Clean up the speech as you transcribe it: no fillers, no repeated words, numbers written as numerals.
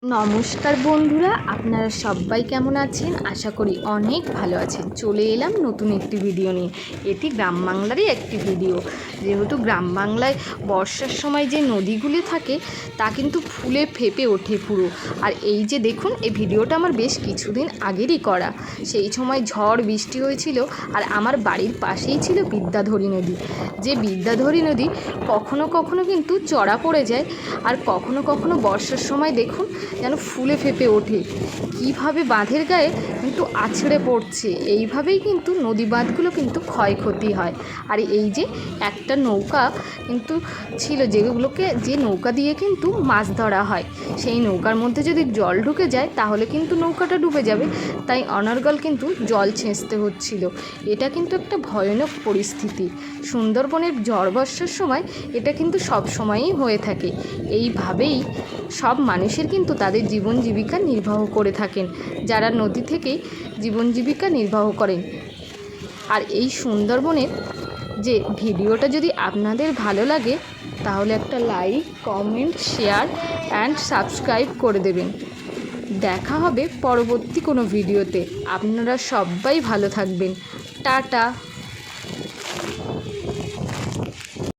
নমস্কার বন্ধুরা, আপনারা সবাই কেমন আছেন? আশা করি অনেক ভালো আছেন। চলে এলাম নতুন একটি ভিডিও নিয়ে। এটি গ্রাম বাংলারই একটি ভিডিও। যেহেতু গ্রাম বাংলায় বর্ষার সময় যে নদীগুলি থাকে তা কিন্তু ফুলে ফেঁপে ওঠে পুরো। আর এই যে দেখুন, এই ভিডিওটা আমার বেশ কিছুদিন আগেরই করা। সেই সময় ঝড় বৃষ্টি হয়েছিল আর আমার বাড়ির পাশেই ছিল বিদ্যাধরী নদী। যে বিদ্যাধরী নদী কখনো কখনো কিন্তু চড়া পড়ে যায়, আর কখনো কখনো বর্ষার সময় দেখুন যেন ফুলে ফেঁপে ওঠে। কীভাবে বাঁধের গায়ে কিন্তু আছড়ে পড়ছে, এইভাবেই কিন্তু নদী বাঁধগুলো কিন্তু ক্ষয়ক্ষতি হয়। আর এই যে একটা নৌকা কিন্তু ছিল, যে নৌকা দিয়ে কিন্তু মাছ ধরা হয়, সেই নৌকার মধ্যে যদি জল ঢুকে যায় তাহলে কিন্তু নৌকাটা ডুবে যাবে। তাই অনর্গল কিন্তু জল ছেঁচতে হচ্ছিল। এটা কিন্তু একটা ভয়ানক পরিস্থিতি। সুন্দরবনের ঝড় বর্ষার সময় এটা কিন্তু সব সময়ই হয়ে থাকে। এইভাবেই সব মানুষের কিন্তু তাদের জীবন জীবিকা নির্বাহ করে থাকেন, যারা নদী থেকে জীবন জীবিকা নির্বাহ করেন। আর এই সুন্দরবনের যে ভিডিওটা যদি আপনাদের ভালো লাগে তাহলে একটা like, comment, share and subscribe করে দেবেন। দেখা হবে পরবর্তী কোনো ভিডিওতে। আপনারা সবাই ভালো থাকবেন। টাটা।